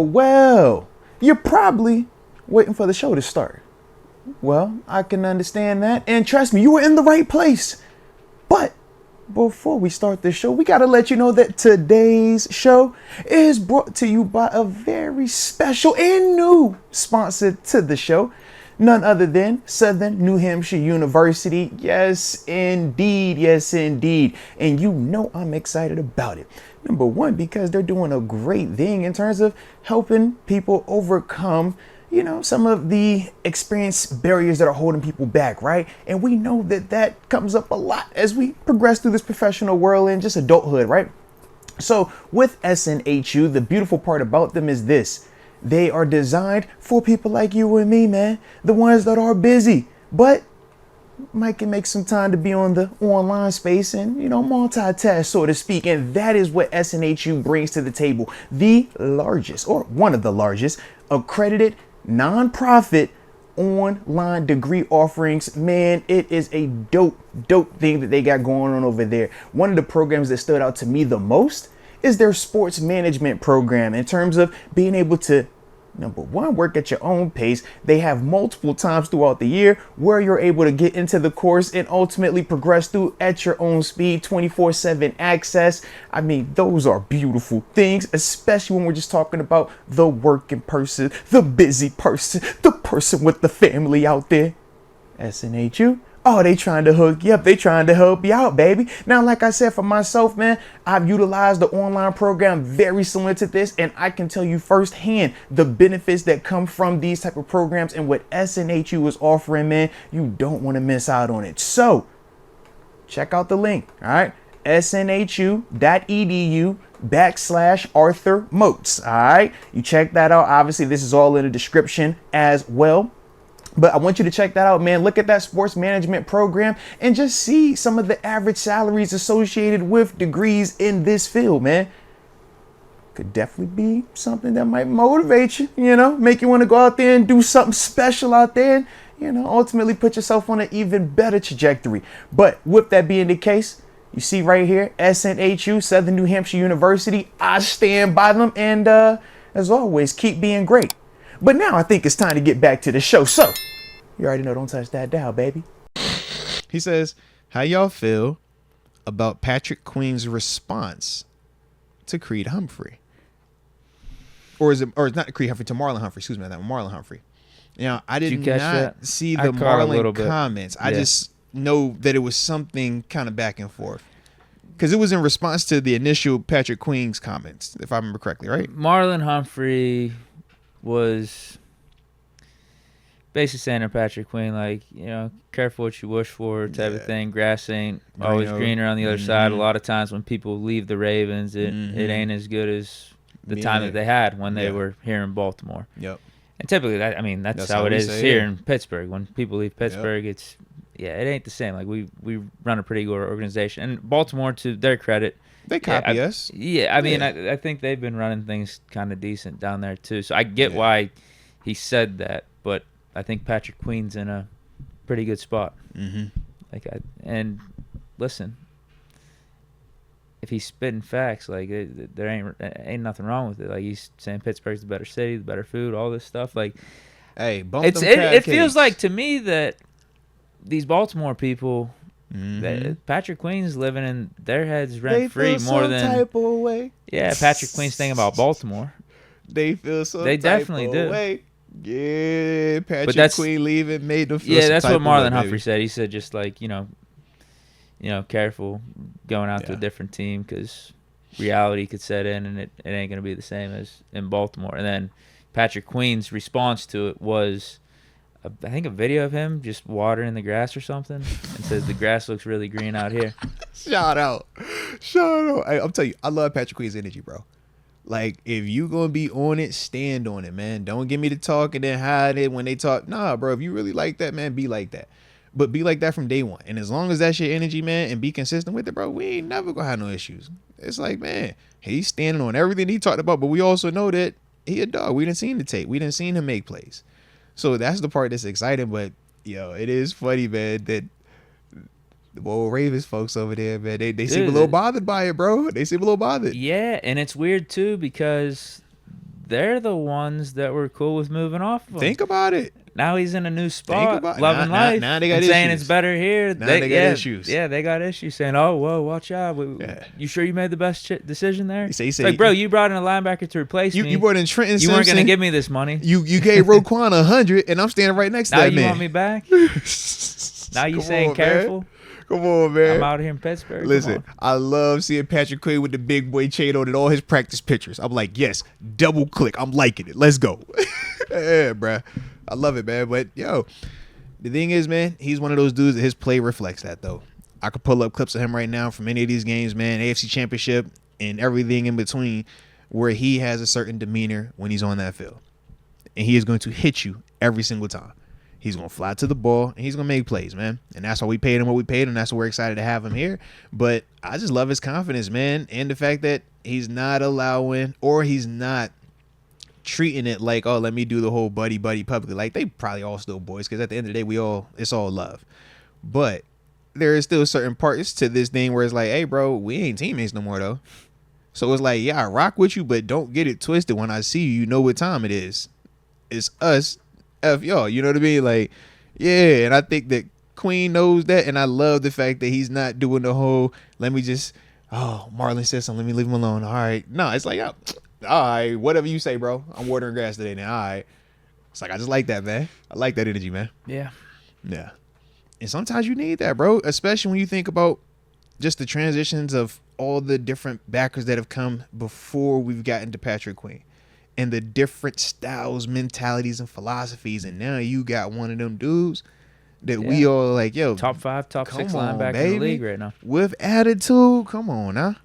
Well, you're probably waiting for the show to start. Well, I can understand that. And trust me, you were in the right place. But before we start the show, we got to let you know that today's show is brought to you by a very special and new sponsor to the show. None other than Southern New Hampshire University. Yes, indeed. Yes, indeed. And you know I'm excited about it. Number one, because they're doing a great thing in terms of helping people overcome, some of the experience barriers that are holding people back, right? And we know that that comes up a lot as we progress through this professional world and just adulthood, right? So with SNHU, the beautiful part about them is this. They are designed for people like you and me, man. The ones that are busy, but can make some time to be on the online space and, multitask, so to speak. And that is what SNHU brings to the table. The largest, or one of the largest, accredited nonprofit online degree offerings. Man, it is a dope thing that they got going on over there. One of the programs that stood out to me the most is their sports management program, in terms of being able to, number one, work at your own pace. They have multiple times throughout the year where you're able to get into the course and ultimately progress through at your own speed, 24/7 access. I mean, those are beautiful things, especially when we're just talking about the working person, the busy person, the person with the family out there. SNHU. Oh, they trying to hook you up. They trying to help you out, baby. Now, like I said, for myself, man, I've utilized the online program very similar to this, and I can tell you firsthand the benefits that come from these type of programs and what SNHU is offering, man. You don't want to miss out on it. So check out the link, all right? snhu.edu/Arthur Moats, all right? You check that out. Obviously, this is all in the description as well. But I want you to check that out, man. Look at that sports management program and just see some of the average salaries associated with degrees in this field, man. Could definitely be something that might motivate you, make you want to go out there and do something special out there and, ultimately put yourself on an even better trajectory. But with that being the case, you see right here, SNHU, Southern New Hampshire University. I stand by them. And as always, keep being great. But now I think it's time to get back to the show. So, you already know, don't touch that dial, baby. He says, how y'all feel about Patrick Queen's response to Creed Humphrey? Or it's not Creed Humphrey, to Marlon Humphrey. Excuse me, that Marlon Humphrey. I did not see the Marlon comments. Yeah. I just know that it was something kind of back and forth. Because it was in response to the initial Patrick Queen's comments, if I remember correctly, right? Marlon Humphrey was basically saying to Patrick Queen, like, careful what you wish for type of thing. Grass ain't always greener on the other side. A lot of times when people leave the Ravens, it ain't as good as the time that they had when they were here in Baltimore. Yep. And typically, that's how it is here in Pittsburgh. When people leave Pittsburgh, it ain't the same. Like, we run a pretty good organization. And Baltimore, to their credit, they copy us. Yeah, I think they've been running things kind of decent down there too. So I get why he said that, but I think Patrick Queen's in a pretty good spot. And listen, if he's spitting facts, like there ain't nothing wrong with it. Like, he's saying Pittsburgh's the better city, the better food, all this stuff. Like, hey, it feels like to me that these Baltimore people. Patrick Queen's living in their heads rent free more than type of way. Yeah, Patrick Queen's thinking about Baltimore. They feel so. They definitely do. Way. Yeah, Patrick Queen leaving made them feel. Yeah, that's what Marlon Humphrey said. He said just like careful going out to a different team because reality could set in and it ain't gonna be the same as in Baltimore. And then Patrick Queen's response to it was, I think, a video of him just watering the grass or something, and says the grass looks really green out here. Shout out. I'm telling you, I love Patrick Queen's energy, bro. Like, if you gonna be on it, stand on it, man. Don't give me the talk and then hide it when they talk. Nah, bro, if you really like that, man, be like that. But be like that from day one. And as long as that's your energy, man, and be consistent with it, bro, we ain't never gonna have no issues. It's like, man, he's standing on everything he talked about, but we also know that he a dog. We didn't see the tape. We didn't see him make plays. So that's the part that's exciting. But, it is funny, man, that the old Ravens folks over there, man, they seem a little bothered by it, bro. They seem a little bothered. Yeah, and it's weird, too, because they're the ones that were cool with moving off of him. Think about it. Now he's in a new spot, about loving life. Now they got and issues. saying it's better here. Now they got issues. Yeah, they got issues saying, "Oh, whoa, watch out. You sure you made the best decision there?" He It's like, bro, you brought in a linebacker to replace me. You brought in Trenton You Simpson. weren't gonna give me this money. You gave Roquan 100, and I'm standing right next to Now that you man. want me back? Now you Come saying on, careful? Man. Come on, man. I'm out here in Pittsburgh. Listen, I love seeing Patrick Queen with the big boy chain on and all his practice pictures. I'm like, yes, double click. I'm liking it. Let's go. Yeah, bruh. I love it, man. But, yo, the thing is, man, he's one of those dudes that his play reflects that, though. I could pull up clips of him right now from any of these games, man, AFC Championship and everything in between, where he has a certain demeanor when he's on that field. And he is going to hit you every single time. He's going to fly to the ball, and he's going to make plays, man. And that's why we paid him what we paid him. That's why we're excited to have him here. But I just love his confidence, man, and the fact that he's not allowing or he's not treating it like, oh, let me do the whole buddy publicly. Like, they probably all still boys because at the end of the day, it's all love. But there is still certain parts to this thing where it's like, hey, bro, we ain't teammates no more, though. So it's like, yeah, I rock with you, but don't get it twisted. When I see you, you know what time it is. It's us. F y'all, you know what I mean? Like, yeah, and I think that Queen knows that, and I love the fact that he's not doing the whole, let me just, Marlon said something, let me leave him alone. All right. No, it's like, all right, whatever you say, bro. I'm watering grass today now. All right. It's like, I just like that, man. I like that energy, man. Yeah. Yeah. And sometimes you need that, bro, especially when you think about just the transitions of all the different backers that have come before we've gotten to Patrick Queen. And the different styles, mentalities, and philosophies. And now you got one of them dudes that we all like, yo. Top 5, top 6 on, linebacker baby. in the league right now. With attitude. Come on now.